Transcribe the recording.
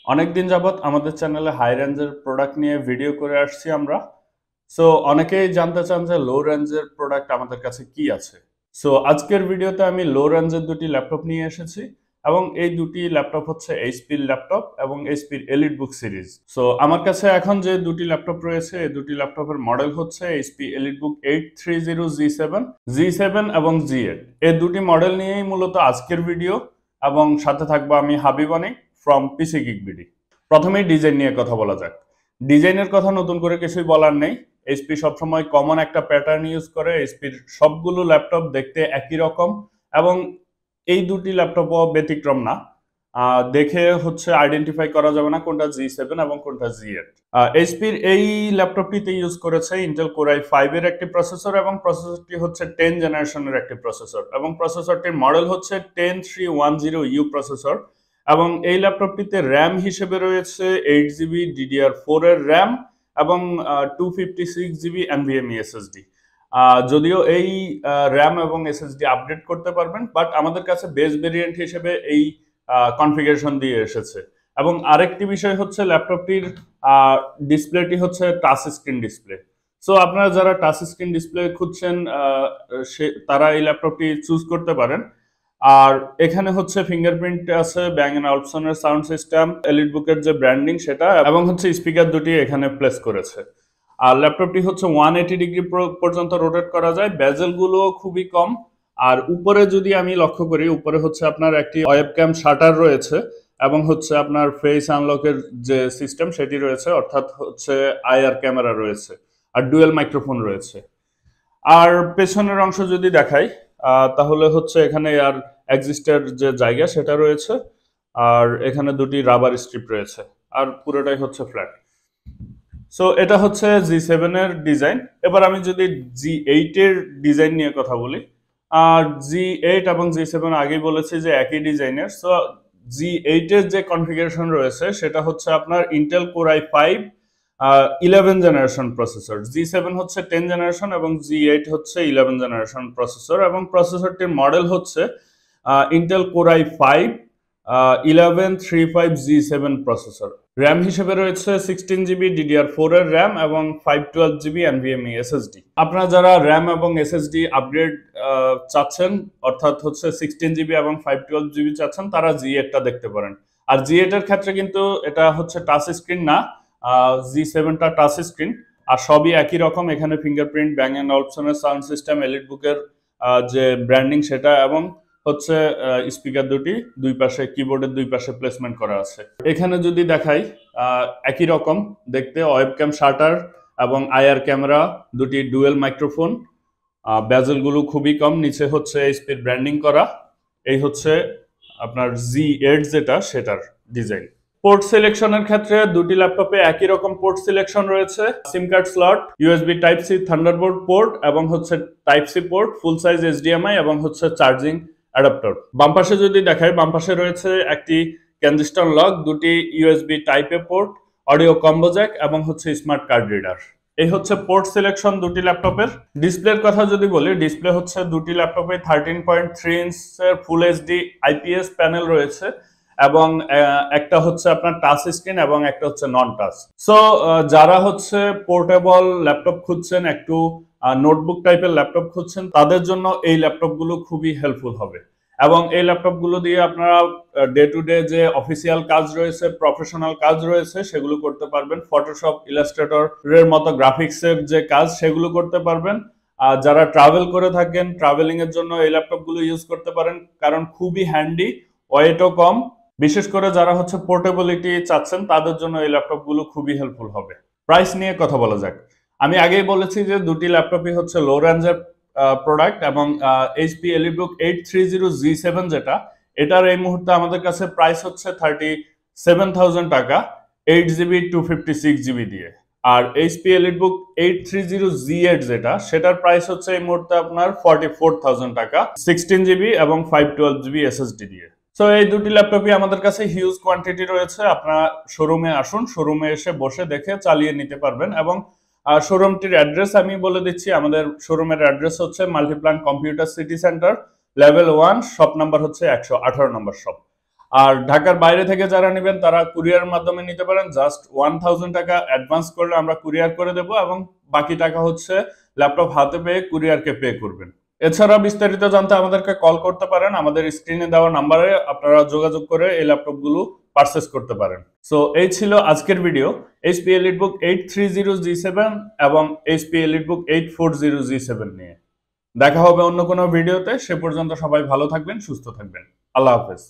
অনেকদিন যাবত আমাদের চ্যানেলে হাই রেঞ্জের প্রোডাক্ট নিয়ে ভিডিও করে আসছি আমরা। সো অনেকেই জানতে চান যে লো রেঞ্জের প্রোডাক্ট আমাদের কাছে কি আছে। সো আজকের ভিডিওতে আমি লো রেঞ্জের দুটি ল্যাপটপ নিয়ে এসেছি এবং এই দুটি ল্যাপটপ হচ্ছে এইচপির ল্যাপটপ এবং এইচপির এলিটবুক সিরিজ। সো আমার কাছে এখন যে দুটি ল্যাপটপ রয়েছে এই দুটি ল্যাপটপের মডেল হচ্ছে এইচপি এলিটবুক 830 জি7, জি7 এবং জি8। এই দুটি মডেল নিয়েই মূলত আজকের ভিডিও এবং সাথে থাকবো আমি হাবিব অনিক ফ্রম পিসি গিগ বিডি। প্রথমেই ডিজাইন নিয়ে কথা বলা যাক। ডিজাইনের কথা নতুন করে কিছুই বলার নেই। এইচপি সবসময় কমন একটা প্যাটার্ন ইউজ করে। এইচপির সবগুলো ল্যাপটপ দেখতে একই রকম এবং এই দুটি ল্যাপটপও ব্যতিক্রম না। দেখে হচ্ছে আইডেন্টিফাই করা যাবে না কোনটা জি7 এবং কোনটা জি8। এইচপির এই ল্যাপটপটিতে ইউজ করেছে ইন্টেল কোর i5 এর একটি প্রসেসর এবং প্রসেসরটি হচ্ছে 10 জেনারেশনের একটি প্রসেসর এবং প্রসেসরটির মডেল হচ্ছে 10310U প্রসেসর এবং এই ল্যাপটপটিতে র্যাম হিসেবে রয়েছে 8 জিবি DDR4 এর র্যাম এবং 256 জিবি NVMe SSD। যদিও এই র্যাম এবং এসএসডি আপডেট করতে পারবেন, বাট আমাদের কাছে বেস ভেরিয়েন্ট হিসেবে এই কনফিগারেশন দিয়ে এসেছে। এবং আরেকটি বিষয় হচ্ছে ল্যাপটপটির ডিসপ্লেটি হচ্ছে টাচ স্ক্রিন ডিসপ্লে। সো আপনারা যারা টাচ স্ক্রিন ডিসপ্লে খুঁজছেন তারা এই ল্যাপটপটি চুজ করতে পারেন। আর এখানে হচ্ছে ফিঙ্গারপ্রিন্ট আছে, ব্যাং এন্ড অলুপসনের সাউন্ড সিস্টেম, এলিটবুকের যে ব্র্যান্ডিং সেটা এবং হচ্ছে স্পিকার দুটি এখানে প্লেস করেছে। আর ল্যাপটপটি হচ্ছে 180 ডিগ্রি পর্যন্ত রোটেট করা যায়, বেজেল গুলো খুবই কম। আর উপরে যদি আমি লক্ষ্য করি, উপরে হচ্ছে আপনার একটি ওয়েবক্যাম শাটার রয়েছে এবং হচ্ছে আপনার ফেস আনলকের যে সিস্টেম সেটি রয়েছে, অর্থাৎ হচ্ছে আইআর ক্যামেরা রয়েছে আর ডুয়েল মাইক্রোফোন রয়েছে। আর পেছনের অংশ যদি দেখাই তাহলে হচ্ছে এখানে আর এক্সিস্টের যে জায়গা সেটা রয়েছে আর এখানে দুটি রাবার স্ট্রিপ রয়েছে আর পুরোটাই হচ্ছে ফ্ল্যাট। সো এটা হচ্ছে জি7 এর ডিজাইন। এবার আমি যদি জি8 এর ডিজাইন নিয়ে কথা বলি, আর জি8 এবং জি7 আগেই বলেছি যে একই ডিজাইনের। সো জি8 এর যে কনফিগারেশন রয়েছে সেটা হচ্ছে আপনার Intel core i5 11 generation processor, G seven হচ্ছে 10 জেনারেশন এবং জি8 হচ্ছে 11 জেনারেশন প্রসেসর এবং প্রসেসরটির মডেল হচ্ছে Intel core i5 1135 G seven processor. RAM হিসেবে রয়েছে 16 জিবি DDR4 এর র্যাম এবং 512 জিবি NVMe SSD। আপনারা যারা র্যাম এবং SSD আপগ্রেড চাচ্ছেন, অর্থাৎ হচ্ছে 16 জিবি এবং 512 জিবি চাচ্ছেন, তারা জি8টা দেখতে পারেন। আর জি8 এর ক্ষেত্রে কিন্তু এটা হচ্ছে টাচ স্ক্রিন না, জি7টা টাচ স্ক্রিন আর সবই একই রকম। এখানে ফিঙ্গারপ্রিন্ট, ব্যাং এন্ড অলুপসনের সাউন্ড সিস্টেম, এলিটবুকের যে ব্র্যান্ডিং সেটা এবং হচ্ছে স্পিকার দুটি দুই পাশে, কিবোর্ডের দুই পাশে প্লেসমেন্ট করা আছে। এখানে যদি দেখাই একই রকম দেখতে, ওয়েবক্যাম শাটার এবং আইআর ক্যামেরা, দুটি ডুয়েল মাইক্রোফোন, বেজেলগুলো খুবই কম, নিচে হচ্ছে এইচপির ব্র্যান্ডিং করা। এই হচ্ছে আপনার জি8 যেটা সেটার ডিজাইন। পোর্ট সিলেকশনের ক্ষেত্রে দুটি ল্যাপটপে একই রকম পোর্ট সিলেকশন রয়েছে। SIM card slot, USB type C Thunderbolt port এবং হচ্ছে type C port, full size HDMI এবং হচ্ছে চার্জিং অ্যাডাপ্টার। বাম পাশে যদি দেখাই, বাম পাশে রয়েছে একটি ক্যানজিস্টন লক, দুটি ইউএসবি টাইপ এ পোর্ট, অডিও কম্বো জ্যাক এবং হচ্ছে স্মার্ট কার্ড রিডার। এই হচ্ছে পোর্ট সিলেকশন দুটি ল্যাপটপের। ডিসপ্লের কথা যদি বলি, ডিসপ্লে হচ্ছে দুটি ল্যাপটপে 13.3 ইঞ্চের ফুল এইচডি আইপিএস প্যানেল রয়েছে এবং একটা হচ্ছে আপনার টাচ স্ক্রিন এবং একটা হচ্ছে নন টাচ। সো যারা হচ্ছে পোর্টেবল ল্যাপটপ খুঁজছেন, একটু নোটবুক টাইপের ল্যাপটপ খুঁজছেন, তাদের জন্য এই ল্যাপটপগুলো খুবই হেল্পফুল হবে এবং এই ল্যাপটপগুলো দিয়ে আপনারা ডে টু ডে যে অফিসিয়াল কাজ রয়েছে, প্রফেশনাল কাজ রয়েছে, সেগুলো করতে পারবেন। ফটোশপ, ইলাস্ট্রেটরের মতো গ্রাফিক্সের যে কাজ সেগুলো করতে পারবেন। আর যারা ট্রাভেল করে থাকেন, ট্রাভেলিং এর জন্য এই ল্যাপটপগুলো ইউজ করতে পারেন, কারণ খুবই হ্যান্ডি, ওয়েটও কম। বিশেষ করে যারা হচ্ছে পোর্টেবিলিটি চাচ্ছেন তাদের জন্য এই ল্যাপটপগুলো খুবই হেল্পফুল হবে। প্রাইস নিয়ে কথা বলা যাক। আমি আগেই বলেছি যে দুটি ল্যাপটপই হচ্ছে লো রেঞ্জের প্রোডাক্ট এবং এইচপি এলিটবুক 830 জি7 যেটা, এটার এই মুহূর্তে আমাদের কাছে প্রাইস হচ্ছে 37,000 টাকা, 8 জিবি 256 জিবি দিয়ে। আর এইচপি এলিটবুক 830 জি8 যেটা, সেটার প্রাইস হচ্ছে এই মুহূর্তে আপনার 44,000 টাকা, 16 জিবি এবং 512 জিবি এসএসডি দিয়ে। সো এই দুটি ল্যাপটপই আমাদের কাছে হিউজ কোয়ান্টিটি রয়েছে। আপনারা শোরুমে আসুন, শোরুমে এসে বসে দেখে চালিয়ে নিতে পারবেন। এবং শোরুমটির অ্যাড্রেস আমি বলে দিচ্ছি। আমাদের শোরুমের অ্যাড্রেস হচ্ছে Multiplan computer city centre, level 1, shop number হচ্ছে 118 নম্বর শপ। আর ঢাকার বাইরে থেকে যারা নেবেন তারা কুরিয়ার মাধ্যমে নিতে পারেন। জাস্ট 1000 টাকা অ্যাডভান্স করলে আমরা কুরিয়ার করে দেব এবং বাকি টাকা হচ্ছে ল্যাপটপ হাতে পেয়ে কুরিয়ারকে পে করবেন। এছাড়া বিস্তারিত জানতে আমাদেরকে কল করতে পারেন। আমাদের স্ক্রিনে দেওয়া নাম্বারে আপনারা যোগাযোগ করে এই ল্যাপটপগুলো পারচেজ করতে পারেন। সো এই ছিল আজকের ভিডিও HP EliteBook 830G7 এবং HP EliteBook 840G7 নিয়ে। দেখা হবে অন্য কোনো ভিডিওতে। সে পর্যন্ত সবাই ভালো থাকবেন, সুস্থ থাকবেন। আল্লাহ হাফেজ।